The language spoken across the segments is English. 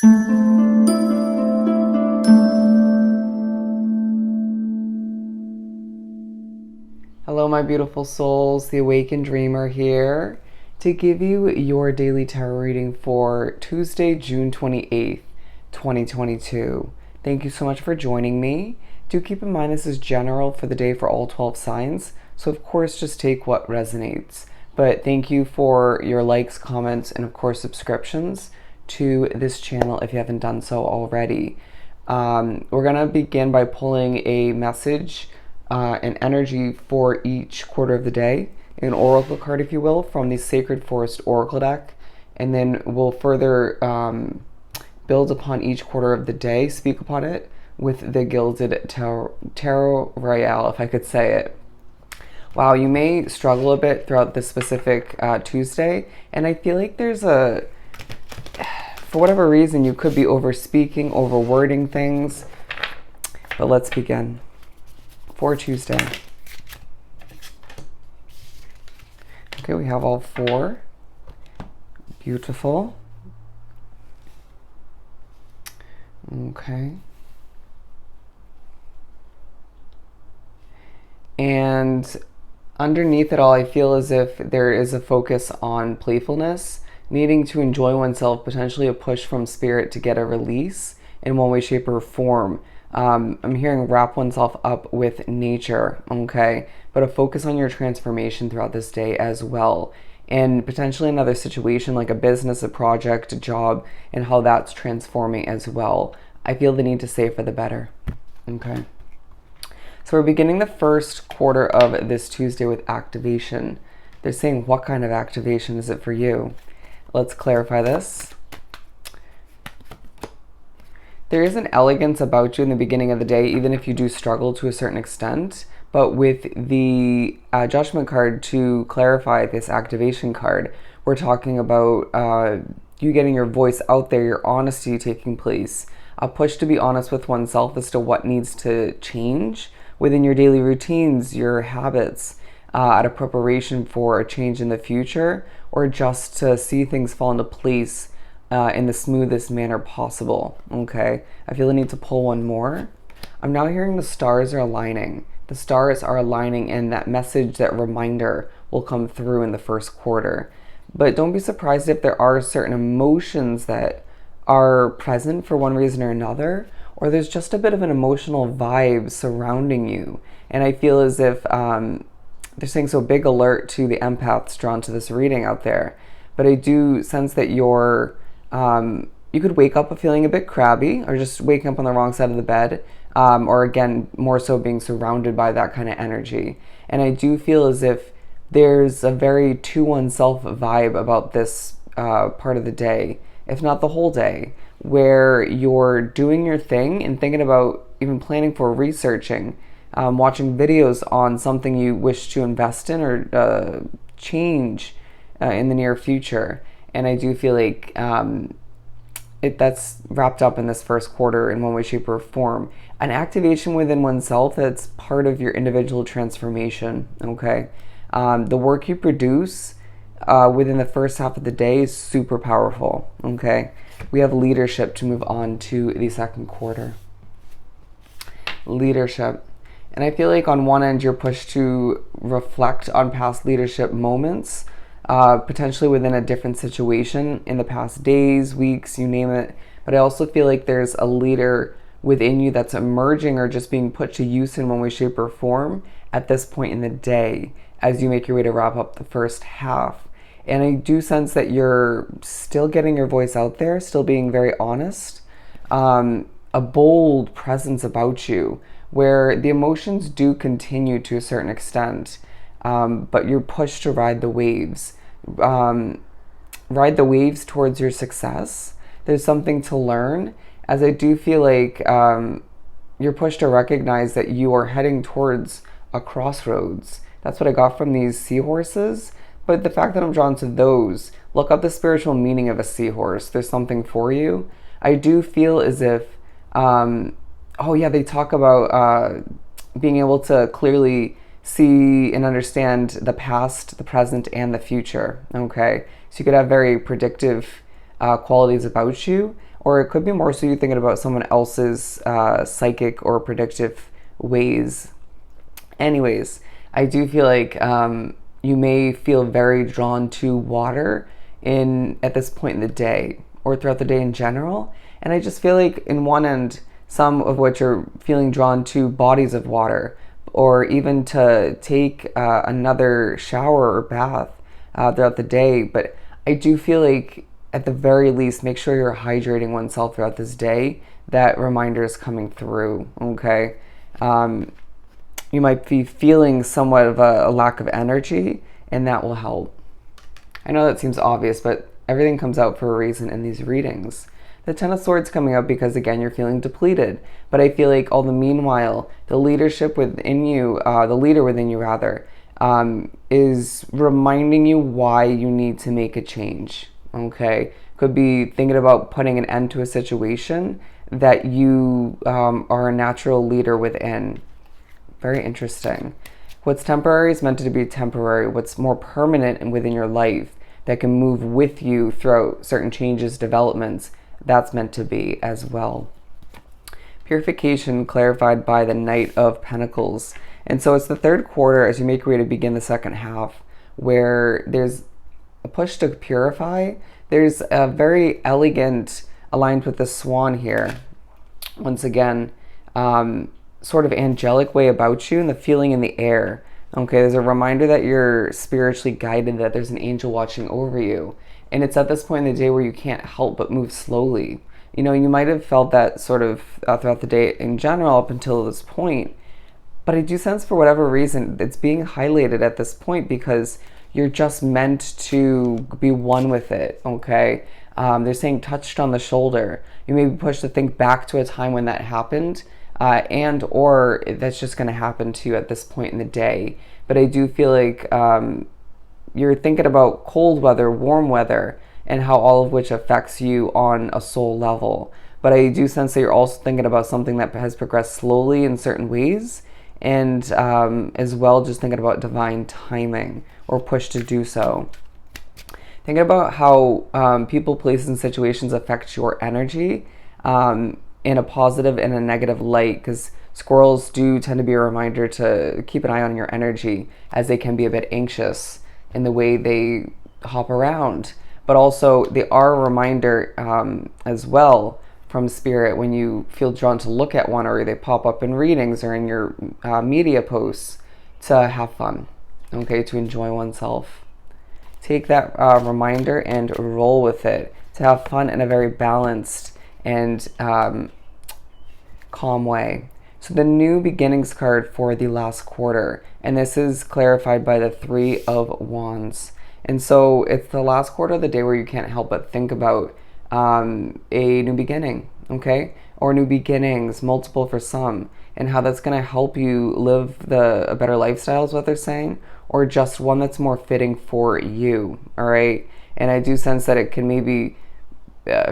Hello, my beautiful souls. The Awakened Dreamer here to give you your daily tarot reading for Tuesday, June 28th, 2022. Thank you so much for joining me. Do keep in mind this is general for the day for all 12 signs, so of course just take what resonates. But thank you for your likes, comments, and of course subscriptions to this channel if you haven't done so already. We're going to begin by pulling a message and energy for each quarter of the day, an oracle card, if you will, from the Sacred Forest Oracle deck, and then we'll further build upon each quarter of the day, speak upon it with the Gilded Tarot Royale, if I could say it. Wow, you may struggle a bit throughout this specific Tuesday, and I feel like there's for whatever reason, you could be over-speaking, over-wording things, but let's begin. For Tuesday. Okay, we have all four. Beautiful. Okay. And underneath it all, I feel as if there is a focus on playfulness, needing to enjoy oneself, potentially a push from spirit to get a release in one way, shape, or form. I'm hearing wrap oneself up with nature, okay? But a focus on your transformation throughout this day as well. And potentially another situation like a business, a project, a job, and how that's transforming as well. I feel the need to save for the better, okay? So we're beginning the first quarter of this Tuesday with activation. They're saying, what kind of activation is it for you? Let's clarify this. There is an elegance about you in the beginning of the day, even if you do struggle to a certain extent. But with the Judgment card to clarify this activation card, we're talking about you getting your voice out there, your honesty taking place, a push to be honest with oneself as to what needs to change within your daily routines, your habits, out of preparation for a change in the future, or just to see things fall into place in the smoothest manner possible, okay? I feel the need to pull one more. I'm now hearing the stars are aligning. The stars are aligning, and that message, that reminder will come through in the first quarter. But don't be surprised if there are certain emotions that are present for one reason or another, or there's just a bit of an emotional vibe surrounding you. And I feel as if they're saying, so big alert to the empaths drawn to this reading out there. But I do sense that you could wake up feeling a bit crabby, or just waking up on the wrong side of the bed, or again, more so being surrounded by that kind of energy. And I do feel as if there's a very to oneself vibe about this part of the day, if not the whole day, where you're doing your thing and thinking about even planning for researching, watching videos on something you wish to invest in or change in the near future. And I do feel like that's wrapped up in this first quarter in one way, shape, or form. An activation within oneself that's part of your individual transformation, okay? The work you produce within the first half of the day is super powerful, okay? We have leadership to move on to the second quarter. Leadership. And I feel like on one end, you're pushed to reflect on past leadership moments, potentially within a different situation in the past days, weeks, you name it. But I also feel like there's a leader within you that's emerging or just being put to use in one way, shape, or form at this point in the day as you make your way to wrap up the first half. And I do sense that you're still getting your voice out there, still being very honest, a bold presence about you where the emotions do continue to a certain extent, but you're pushed to ride the waves. Ride the waves towards your success. There's something to learn, as I do feel like you're pushed to recognize that you are heading towards a crossroads. That's what I got from these seahorses. But the fact that I'm drawn to those, look up the spiritual meaning of a seahorse. There's something for you. I do feel as if, they talk about being able to clearly see and understand the past, the present, and the future, okay? So you could have very predictive qualities about you, or it could be more so you thinking about someone else's psychic or predictive ways. Anyways, I do feel like you may feel very drawn to water in at this point in the day or throughout the day in general. And I just feel like in one end, some of which are feeling drawn to bodies of water or even to take another shower or bath throughout the day. But I do feel like at the very least, make sure you're hydrating oneself throughout this day. That reminder is coming through, okay? You might be feeling somewhat of a lack of energy, and that will help. I know that seems obvious, but everything comes out for a reason in these readings. The Ten of Swords coming up because, again, you're feeling depleted. But I feel like all the meanwhile, the leadership within you, the leader within you rather, is reminding you why you need to make a change, okay? Could be thinking about putting an end to a situation that you are a natural leader within. Very interesting. What's temporary is meant to be temporary. What's more permanent and within your life that can move with you throughout certain changes, developments, that's meant to be as well. Purification clarified by the Knight of Pentacles. And so it's the third quarter as you make your way to begin the second half, where there's a push to purify. There's a very elegant, aligned with the swan here. Once again, sort of angelic way about you and the feeling in the air. Okay, there's a reminder that you're spiritually guided, that there's an angel watching over you. And it's at this point in the day where you can't help but move slowly. You know, you might have felt that sort of throughout the day in general up until this point. But I do sense for whatever reason, it's being highlighted at this point because you're just meant to be one with it, okay? They're saying touched on the shoulder. You may be pushed to think back to a time when that happened, and or that's just going to happen to you at this point in the day. But I do feel like you're thinking about cold weather, warm weather, and how all of which affects you on a soul level. But I do sense that you're also thinking about something that has progressed slowly in certain ways, and as well just thinking about divine timing or push to do so. Thinking about how people, places, and situations affect your energy in a positive and a negative light, because squirrels do tend to be a reminder to keep an eye on your energy, as they can be a bit anxious in the way they hop around. But also they are a reminder as well from spirit when you feel drawn to look at one, or they pop up in readings or in your media posts, to have fun, okay, to enjoy oneself. Take that reminder and roll with it, to have fun in a very balanced and calm way. So the new beginnings card for the last quarter, and this is clarified by the Three of Wands. And so it's the last quarter of the day where you can't help but think about a new beginning, okay? Or new beginnings, multiple for some, and how that's going to help you live a better lifestyle is what they're saying, or just one that's more fitting for you, all right? And I do sense that it can maybe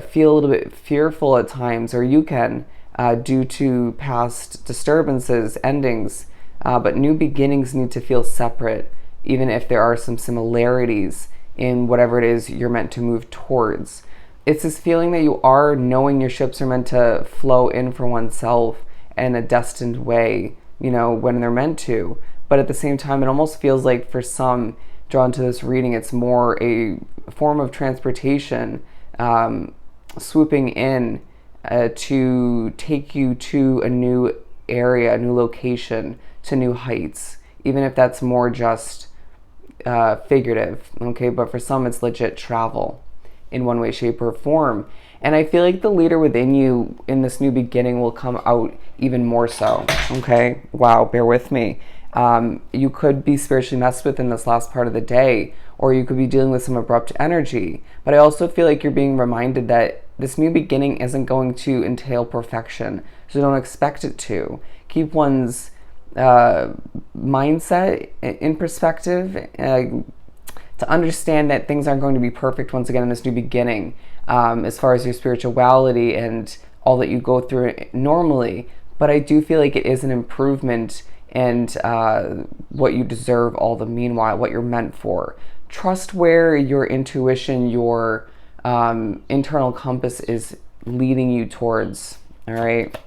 feel a little bit fearful at times, or you can, due to past disturbances, endings, but new beginnings need to feel separate, even if there are some similarities in whatever it is you're meant to move towards. It's this feeling that you are knowing your ships are meant to flow in for oneself in a destined way, you know, when they're meant to. But at the same time, it almost feels like for some drawn to this reading, it's more a form of transportation swooping in to take you to a new area, a new location, to new heights, even if that's more just figurative, okay? But for some, it's legit travel in one way, shape, or form. And I feel like the leader within you in this new beginning will come out even more so, okay? Wow, bear with me. You could be spiritually messed with in this last part of the day, or you could be dealing with some abrupt energy. But I also feel like you're being reminded that this new beginning isn't going to entail perfection, so don't expect it to. Keep one's mindset in perspective, to understand that things aren't going to be perfect once again in this new beginning, as far as your spirituality and all that you go through normally. But I do feel like it is an improvement, and what you deserve all the meanwhile, what you're meant for. Trust where your intuition, your internal compass is leading you towards. All right.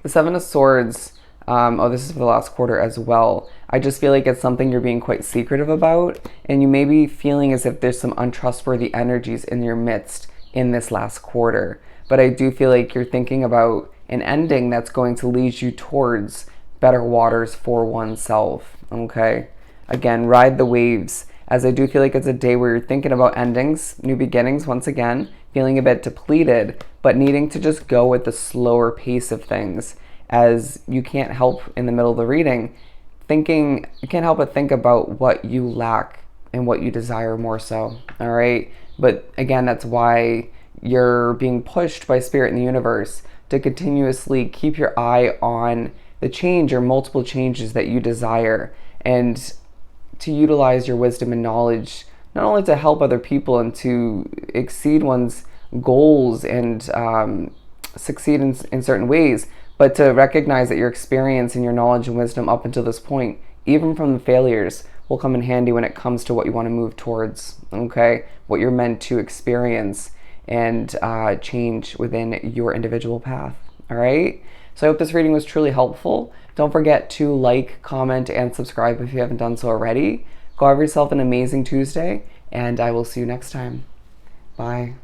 The Seven of Swords, this is for the last quarter as well. I just feel like it's something you're being quite secretive about, and you may be feeling as if there's some untrustworthy energies in your midst in this last quarter. But I do feel like you're thinking about an ending that's going to lead you towards better waters for oneself, okay? Again, ride the waves, as I do feel like it's a day where you're thinking about endings, new beginnings once again, feeling a bit depleted, but needing to just go with the slower pace of things, as you can't help in the middle of the reading you can't help but think about what you lack and what you desire more so, all right? But again, that's why you're being pushed by Spirit in the universe to continuously keep your eye on the change or multiple changes that you desire, and to utilize your wisdom and knowledge not only to help other people and to exceed one's goals and succeed in certain ways, but to recognize that your experience and your knowledge and wisdom up until this point, even from the failures, will come in handy when it comes to what you want to move towards, okay? What you're meant to experience and change within your individual path, all right? So I hope this reading was truly helpful. Don't forget to like, comment, and subscribe if you haven't done so already. Go have yourself an amazing Tuesday, and I will see you next time. Bye.